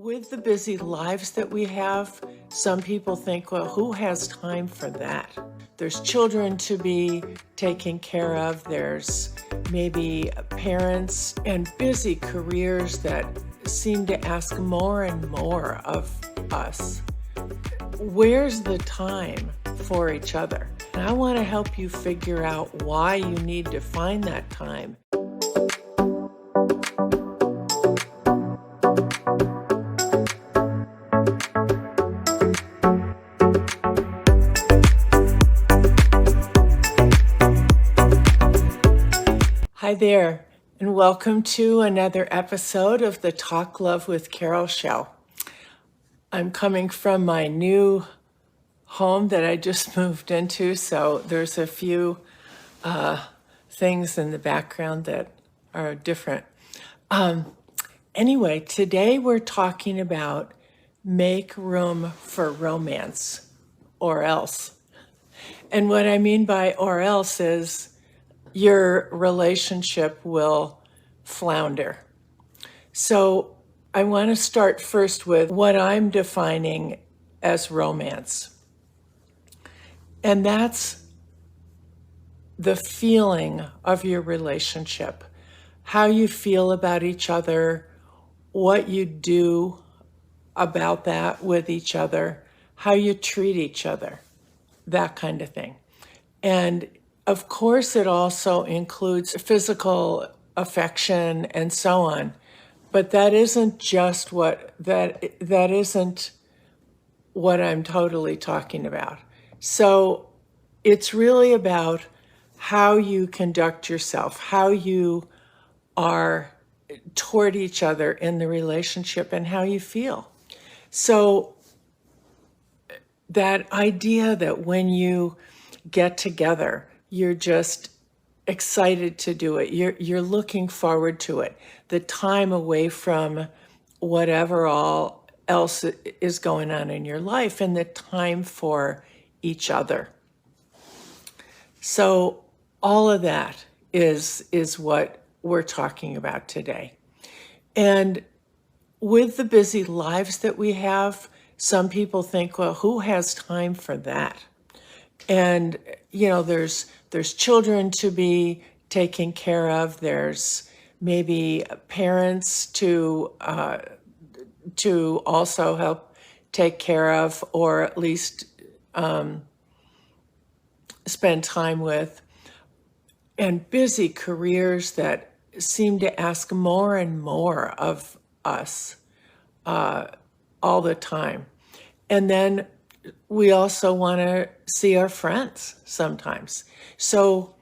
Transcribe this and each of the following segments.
With the busy lives that we have, some people think, well, who has time for that? There's children to be taken care of, there's maybe parents and busy careers that seem to ask more and more of us. Where's the time for each other? And I want to help you figure out why you need to find that time. Hi there, and welcome to another episode of the Talk Love with Carol show. I'm coming from my new home that I just moved into, so there's a few things in the background that are different. Anyway, today we're talking about make room for romance, or else. And what I mean by or else is your relationship will flounder. So I want to start first with what I'm defining as romance. And that's the feeling of your relationship, how you feel about each other, what you do about that with each other, how you treat each other, that kind of thing. And of course, it also includes physical affection and so on, but that isn't just that isn't what I'm totally talking about. So it's really about how you conduct yourself, how you are toward each other in the relationship, and how you feel. So that idea that when you get together, you're just excited to do it. You're looking forward to it. The time away from whatever all else is going on in your life, and the time for each other. So all of that is what we're talking about today. And with the busy lives that we have, some people think, well, who has time for that? And there's children to be taken care of. There's maybe parents to also help take care of, or at least spend time with, and busy careers that seem to ask more and more of us all the time. And then we also want to see our friends sometimes. So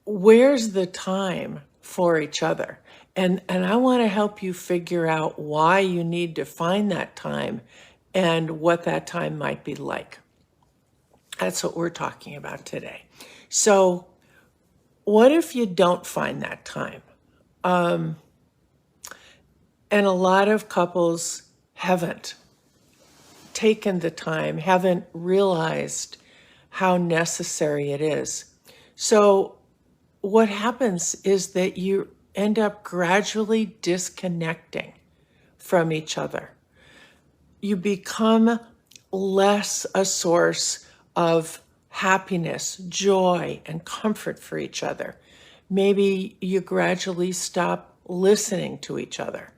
where's the time for each other? And I want to help you figure out why you need to find that time and what that time might be like. That's what we're talking about today. So what if you don't find that time? And a lot of couples haven't taken the time, haven't realized how necessary it is. So what happens is that you end up gradually disconnecting from each other. You become less a source of happiness, joy, and comfort for each other. Maybe you gradually stop listening to each other.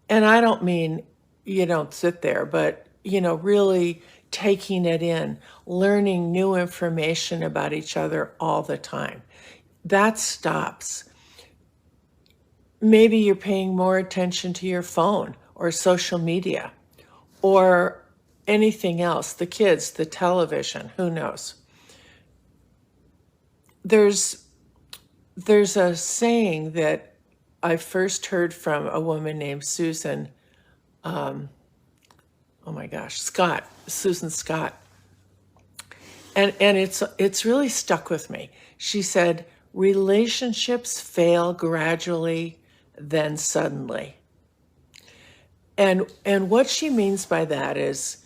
And I don't mean you don't sit there, but really taking it in, learning new information about each other all the time. That stops. Maybe you're paying more attention to your phone or social media or anything else, the kids, the television, who knows. There's a saying that I first heard from a woman named Susan Susan Scott. And it's really stuck with me. She said, relationships fail gradually, then suddenly. And what she means by that is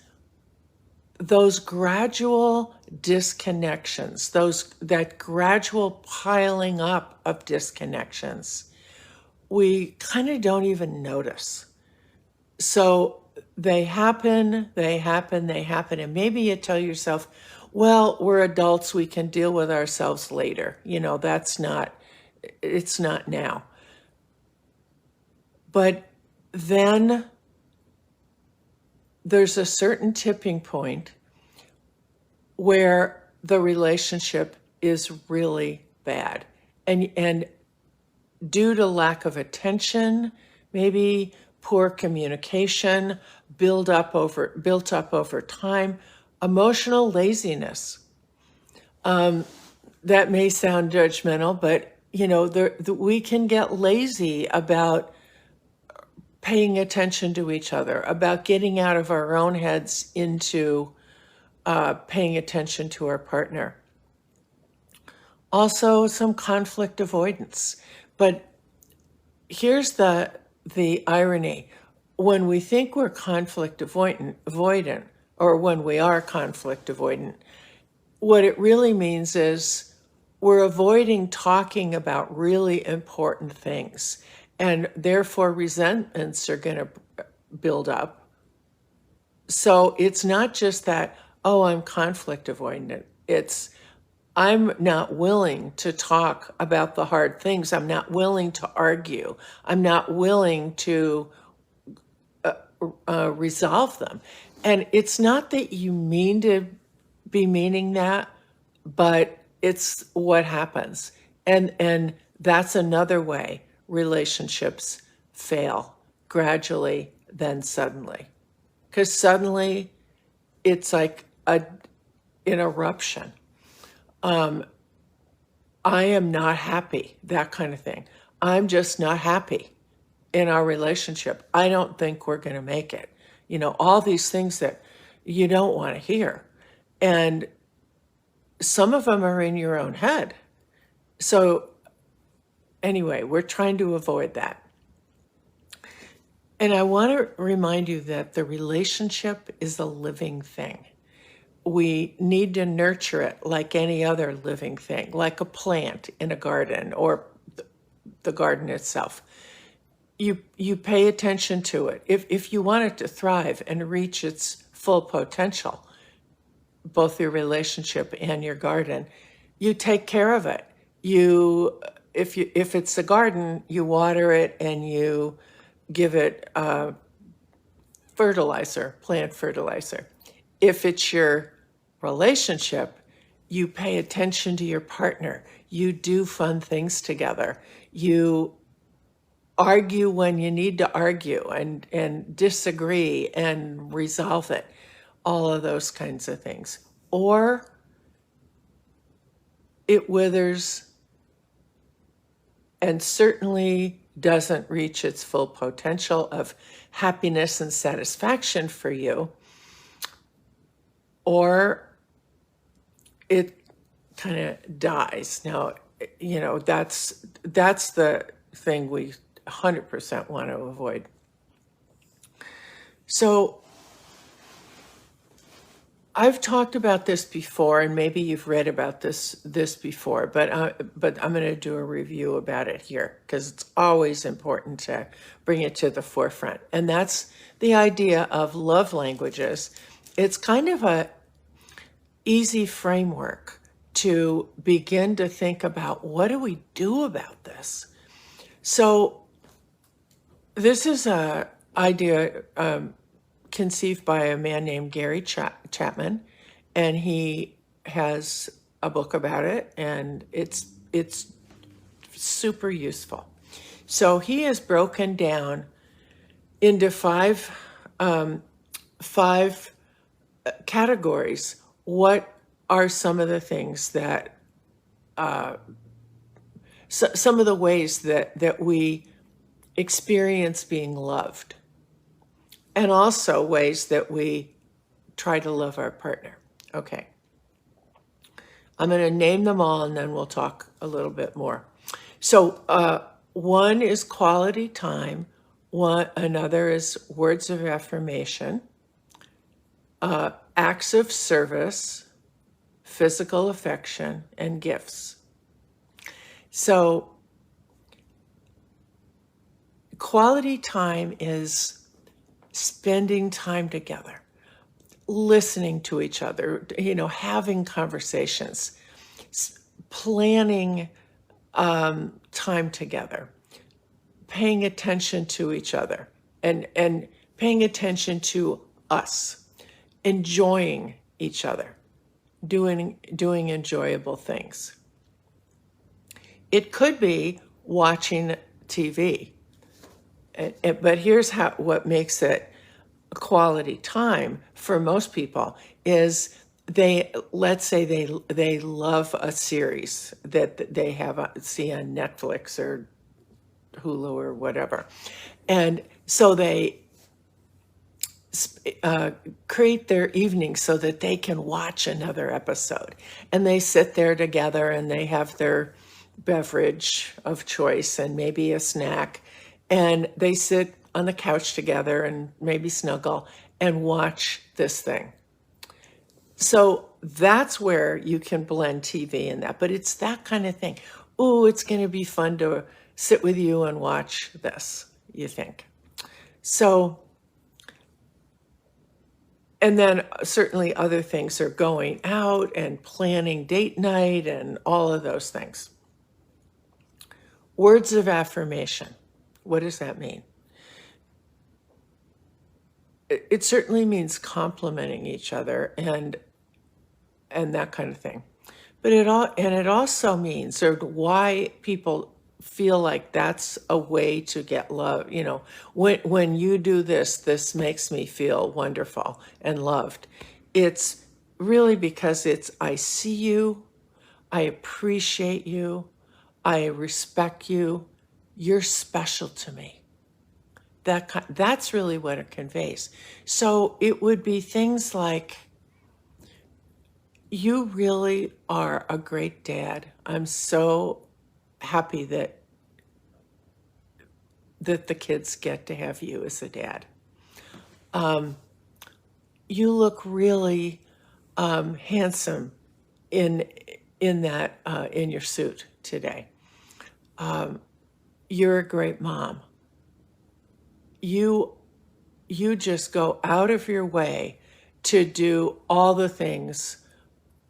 those gradual disconnections, that gradual piling up of disconnections, we kind of don't even notice. So they happen, and maybe you tell yourself, well, we're adults, we can deal with ourselves later. It's not now. But then there's a certain tipping point where the relationship is really bad. And due to lack of attention, maybe poor communication, built up over time, emotional laziness. That may sound judgmental, but we can get lazy about paying attention to each other, about getting out of our own heads into paying attention to our partner. Also, some conflict avoidance. But here's the irony. When we think we're conflict avoidant, or when we are conflict avoidant, what it really means is we're avoiding talking about really important things, and therefore resentments are going to build up. So it's not just that, oh, I'm conflict avoidant. It's I'm not willing to talk about the hard things. I'm not willing to argue. I'm not willing to resolve them. And it's not that you mean to be meaning that, but it's what happens. And that's another way relationships fail, gradually, then suddenly. Because suddenly it's like an eruption. I am not happy, that kind of thing. I'm just not happy in our relationship. I don't think we're going to make it. All these things that you don't want to hear. And some of them are in your own head. So anyway, we're trying to avoid that. And I want to remind you that the relationship is a living thing. We need to nurture it like any other living thing, like a plant in a garden or the garden itself. You pay attention to it. If you want it to thrive and reach its full potential, both your relationship and your garden, you take care of it. If it's a garden, you water it and you give it fertilizer, plant fertilizer. If it's your relationship, you pay attention to your partner. You do fun things together. You argue when you need to argue and disagree and resolve it. All of those kinds of things. Or it withers and certainly doesn't reach its full potential of happiness and satisfaction for you, or it kind of dies. Now, that's the thing we 100% want to avoid. So I've talked about this before, and maybe you've read about this before, but I'm going to do a review about it here because it's always important to bring it to the forefront. And that's the idea of love languages. It's kind of a easy framework to begin to think about, what do we do about this? So this is a idea conceived by a man named Gary Chapman, and he has a book about it, and it's super useful. So he has broken down into five categories. What are some of the things that some of the ways that we experience being loved, and also ways that we try to love our partner. Okay. I'm going to name them all and then we'll talk a little bit more. So one is quality time. Another is words of affirmation, acts of service, physical affection, and gifts. So quality time is spending time together, listening to each other, having conversations, planning time together, paying attention to each other, and paying attention to us, enjoying each other, doing enjoyable things. It could be watching TV, but here's what makes it quality time for most people is let's say they love a series that they see on Netflix or Hulu or whatever, and so they create their evening so that they can watch another episode, and they sit there together and they have their beverage of choice and maybe a snack, and they sit on the couch together and maybe snuggle and watch this thing. So that's where you can blend TV in that, but it's that kind of thing. Oh, it's going to be fun to sit with you and watch this, you think. So, and then certainly other things are going out and planning date night and all of those things. Words of affirmation. What does that mean? It certainly means complimenting each other and that kind of thing. But it also means, or why people feel like that's a way to get love. When you do this makes me feel wonderful and loved. It's really because I see you, I appreciate you, I respect you, you're special to me. That's really what it conveys. So it would be things like, you really are a great dad. I'm so happy that the kids get to have you as a dad. You look really handsome in that in your suit today. You're a great mom. You just go out of your way to do all the things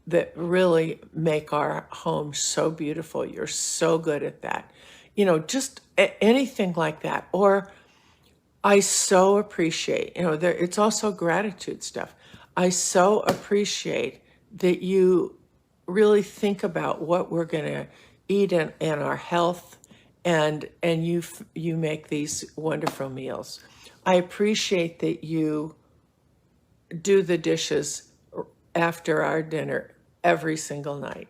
that really make our home so beautiful. You're so good at that. Just anything like that. Or I so appreciate, it's also gratitude stuff. I so appreciate that you really think about what we're going to eat and our health, and you make these wonderful meals. I appreciate that you do the dishes after our dinner every single night.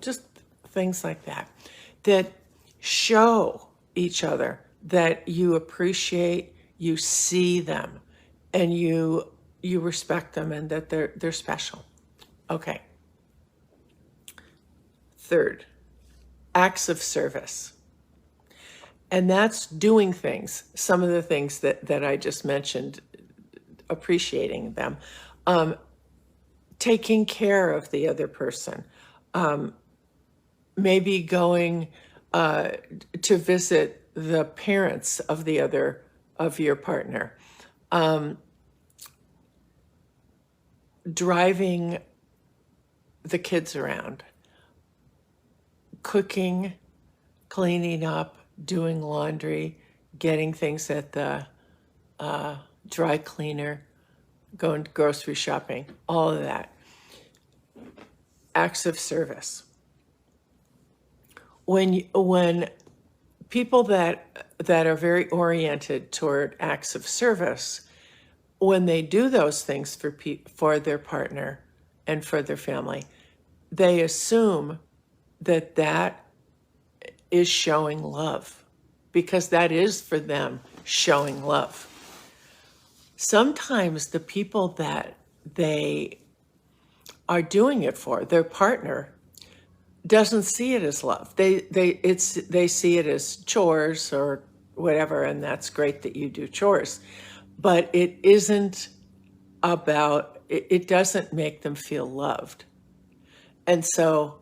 Just things like that show each other that you appreciate, you see them, and you respect them, and that they're special. Okay. Third, acts of service. And that's doing things, some of the things that I just mentioned, appreciating them, taking care of the other person, maybe going to visit the parents of your partner, driving the kids around, cooking, cleaning up, doing laundry, getting things at the dry cleaner, going grocery shopping, all of that. Acts of service. When people that are very oriented toward acts of service, when they do those things for their partner and for their family, they assume that is showing love, because that is for them showing love. Sometimes the people that they are doing it for, their partner, doesn't see it as love. They see it as chores or whatever, and that's great that you do chores, but it isn't about. It doesn't make them feel loved, and so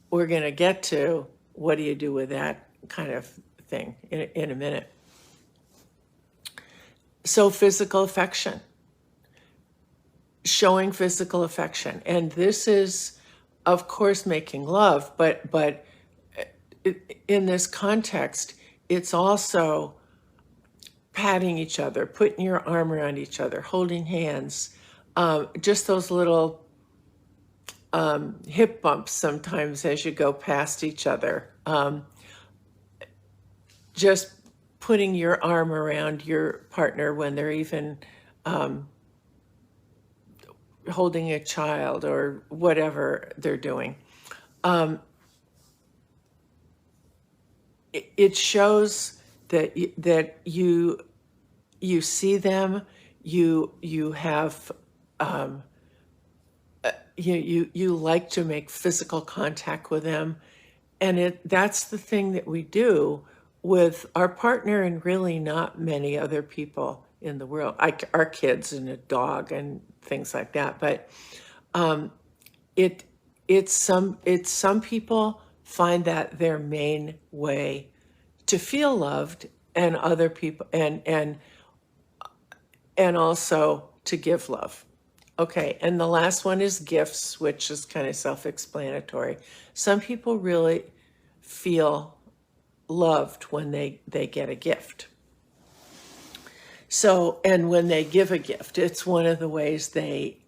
we're going to get to what do you do with that kind of thing in a minute. So physical affection, showing physical affection. And this is, of course, making love, but in this context, it's also patting each other, putting your arm around each other, holding hands, just those little hip bumps sometimes as you go past each other. Just putting your arm around your partner when they're even holding a child or whatever they're doing. It shows that you see them, you have you like to make physical contact with them, and that's the thing that we do with our partner and really not many other people in the world, like our kids and a dog and things like that. But it it's some people find that their main way to feel loved, and other people and also to give love. Okay, and the last one is gifts, which is kind of self-explanatory. Some people really feel loved when they get a gift. So, and when they give a gift, it's one of the ways they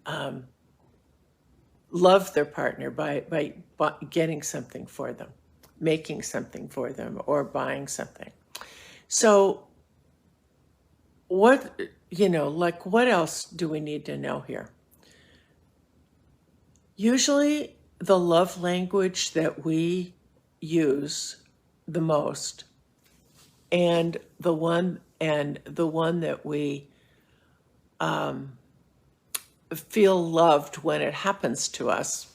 love their partner by getting something for them, making something for them, or buying something. So, what, like what else do we need to know here? Usually, the love language that we use the most, and the one that we feel loved when it happens to us,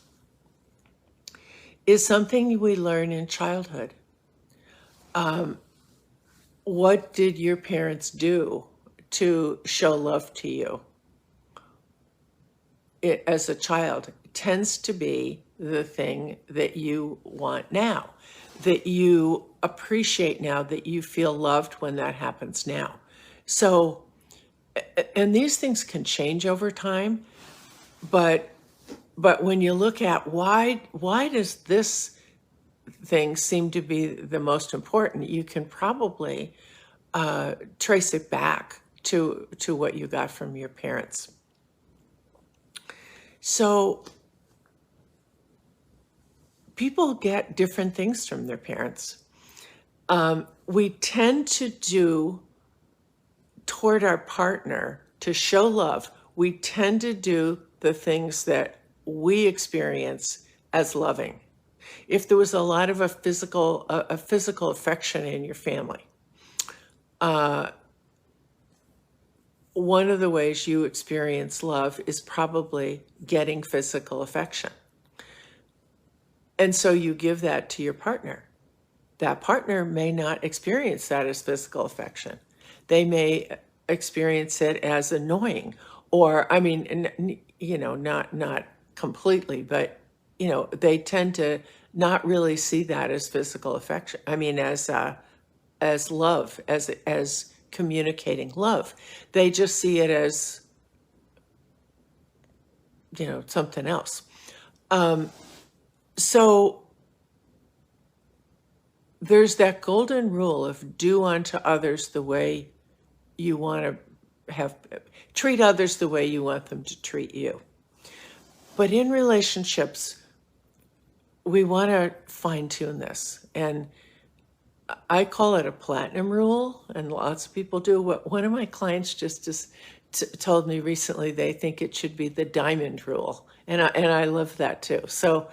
is something we learn in childhood. What did your parents do to show love to you? As a child, it tends to be the thing that you want now, that you appreciate now, that you feel loved when that happens now. So, and these things can change over time, but when you look at why does this thing seem to be the most important, you can probably trace it back to what you got from your parents. So people get different things from their parents. We tend to do toward our partner, to show love, we tend to do the things that we experience as loving. If there was a lot of a physical affection in your family, one of the ways you experience love is probably getting physical affection. And so you give that to your partner. That partner may not experience that as physical affection. They may experience it as annoying, or, I mean, not completely, but, they tend to not really see that as physical affection. I mean, as love, as communicating love. They just see it as, something else. So there's that golden rule of do unto others the way you want to treat others the way you want them to treat you. But in relationships, we want to fine tune this. And I call it a platinum rule, and lots of people do. What one of my clients just told me recently, they think it should be the diamond rule, and I love that too. So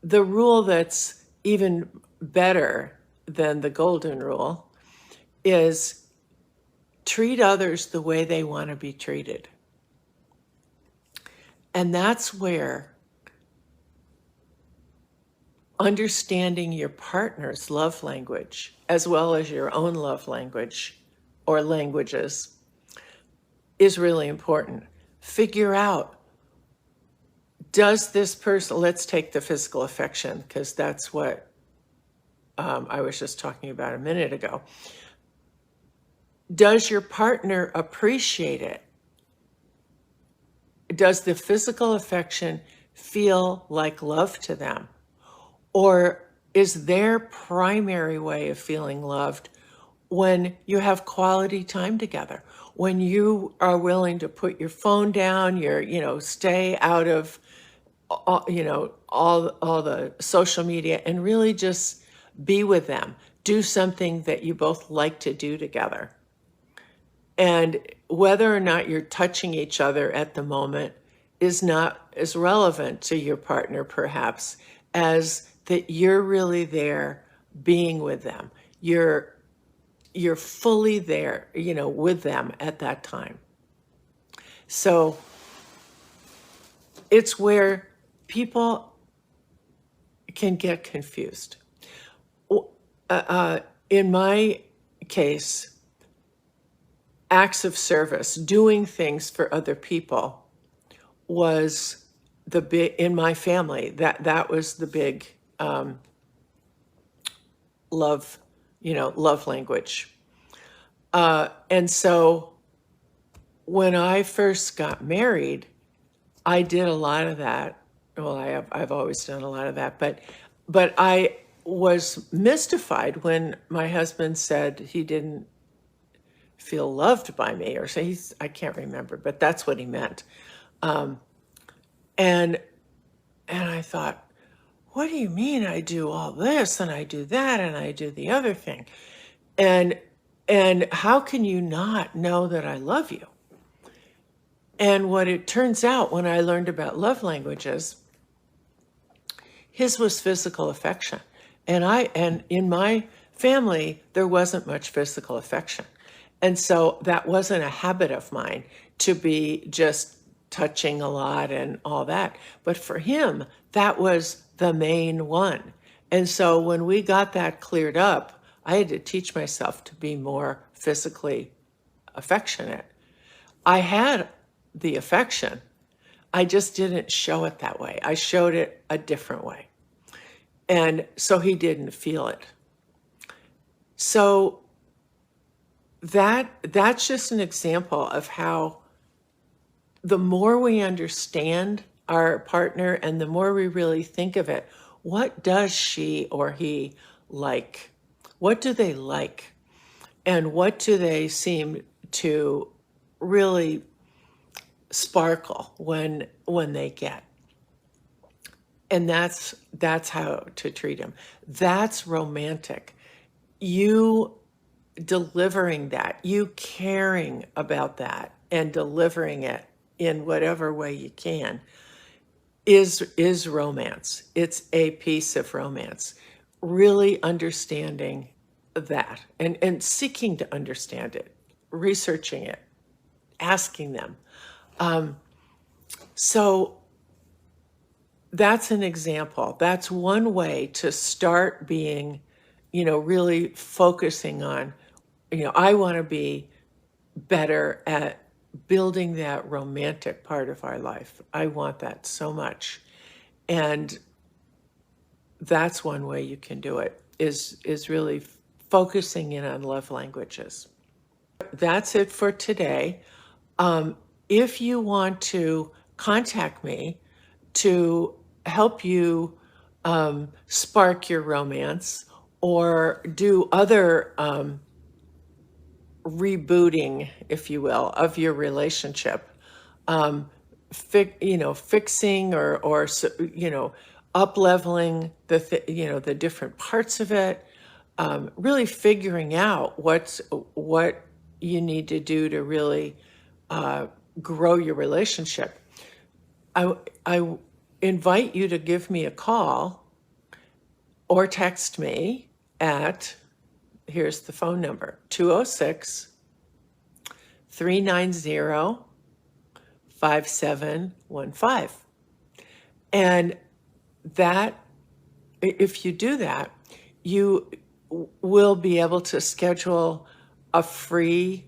the rule that's even better than the golden rule is treat others the way they want to be treated. And that's where understanding your partner's love language, as well as your own love language or languages, is really important. Figure out, does this person, let's take the physical affection, because that's what I was just talking about a minute ago. Does your partner appreciate it? Does the physical affection feel like love to them? Or is their primary way of feeling loved when you have quality time together? When you are willing to put your phone down, stay out of all the social media and really just be with them. Do something that you both like to do together. And whether or not you're touching each other at the moment is not as relevant to your partner, perhaps, as that you're really there being with them. You're fully there, with them at that time. So it's where people can get confused. In my case, acts of service, doing things for other people was the big, in my family, that was the big love, love language. And so when I first got married, I did a lot of that. Well, I've always done a lot of that, but I was mystified when my husband said he didn't feel loved by me, or say I can't remember, but that's what he meant. And I thought, what do you mean I do all this and I do that and I do the other thing? And how can you not know that I love you? And what it turns out when I learned about love languages, his was physical affection. And in my family, there wasn't much physical affection. And so that wasn't a habit of mine to be just touching a lot and all that. But for him, that was the main one. And so when we got that cleared up, I had to teach myself to be more physically affectionate. I had the affection. I just didn't show it that way. I showed it a different way. And so he didn't feel it. So that's just an example of how the more we understand our partner and the more we really think of it, what does she or he like? What do they like? And what do they seem to really sparkle when they get? And that's how to treat them. That's romantic. You delivering that, you caring about that and delivering it in whatever way you can is romance. It's a piece of romance. Really understanding that and seeking to understand it, researching it, asking them. So that's an example. That's one way to start being, really focusing on, I want to be better at building that romantic part of our life. I want that so much. And that's one way you can do it, is really focusing in on love languages. That's it for today. If you want to contact me to help you spark your romance or do other rebooting, if you will, of your relationship, fixing or up-leveling the different parts of it, really figuring out what you need to do to really grow your relationship. I invite you to give me a call or text me at, here's the phone number, 206-390-5715. And that, if you do that, you will be able to schedule a free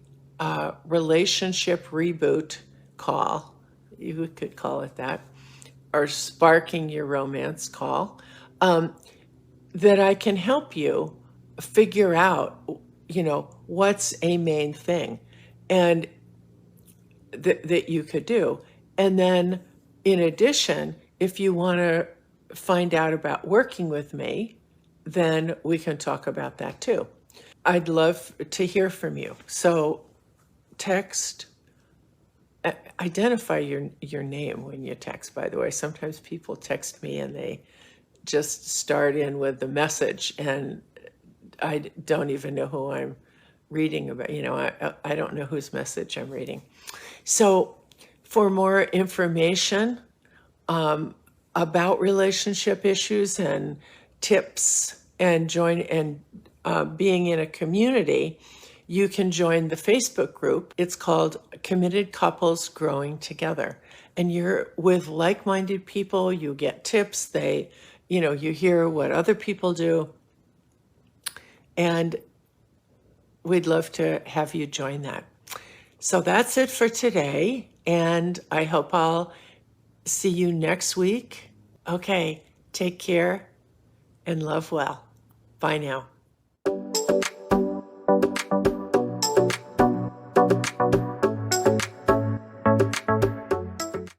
relationship reboot call. You could call it that, or sparking your romance call, that I can help you figure out what's a main thing and that you could do. And then in addition, if you want to find out about working with me, then we can talk about that too. I'd love to hear from you. So text, identify your name when you text, by the way. Sometimes people text me and they just start in with the message and I don't even know who I'm reading about. I don't know whose message I'm reading. So for more information about relationship issues and tips and being in a community, you can join the Facebook group. It's called Committed Couples Growing Together. And you're with like-minded people, you get tips, you hear what other people do. And we'd love to have you join that. So that's it for today. And I hope I'll see you next week. Okay, take care and love well. Bye now.